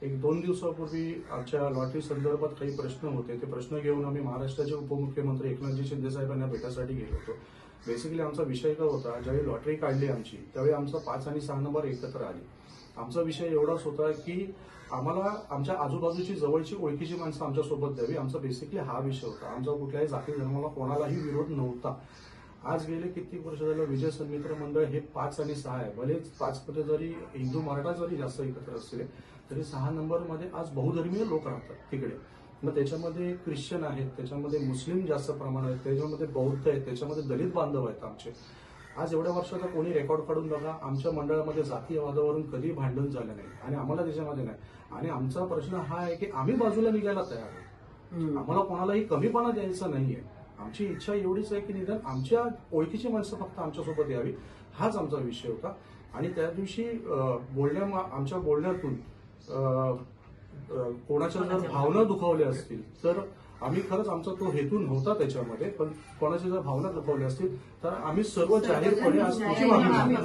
एक 2 दिवसापूर्वी आमच्या लॉटरी संदर्भात काही प्रश्न होते. ते प्रश्न घेऊन आम्ही महाराष्ट्राचे उपमुख्यमंत्री एकनाथजी शिंदे साहेबांना भेटायसाठी गेलो होतो. बेसिकली आमचा विषय काय होता, ज्यावेळी लॉटरी काढली आमची त्यावेळी आमचा 5 आणि 6 नंबर एकत्र आले. आमचा विषय एवढाच होता की आम्हाला आमच्या आजूबाजूची जवळची ओळखीची माणसं आमच्यासोबत द्यावी. आमचा बेसिकली हा विषय होता. आमचा कुठल्याही जाती धर्माला कोणालाही विरोध नव्हता. आज गेले कित्येक वर्ष झालं विजय सन्मित्र मंडळ हे 5 आणि 6 आहे. भले 5 मध्ये जरी हिंदू मराठा जरी जास्त एकत्र असले तरी 6 नंबरमध्ये आज बहुधर्मीय लोक राहतात तिकडे. मग त्याच्यामध्ये ख्रिश्चन आहेत, त्याच्यामध्ये मुस्लिम जास्त प्रमाण आहेत, त्याच्यामध्ये बौद्ध आहेत, त्याच्यामध्ये दलित बांधव आहेत आमचे. आज एवढ्या वर्षाचा कोणी रेकॉर्ड काढून बघा, आमच्या मंडळामध्ये जातीयवादावरून कधी भांडण झालं नाही आणि आम्हाला त्याच्यामध्ये नाही. आणि आमचा प्रश्न हा आहे की आम्ही बाजूला निघायला तयार आहोत. आम्हाला कोणालाही कमीपणा द्यायचा नाहीये. आमची इच्छा एवढीच आहे की निदान आमच्या ओळखीची माणसं फक्त आमच्यासोबत यावी, हाच आमचा विषय होता. आणि त्या दिवशी आमच्या बोलण्यातून कोणाच्या जर भावना दुखावल्या असतील तर आम्ही खरंच आमचा तो हेतू नव्हता त्याच्यामध्ये, पण कोणाच्या जर भावना दुखावल्या असतील तर आम्ही सर्व जाहीरपणे आज तुमची मागणी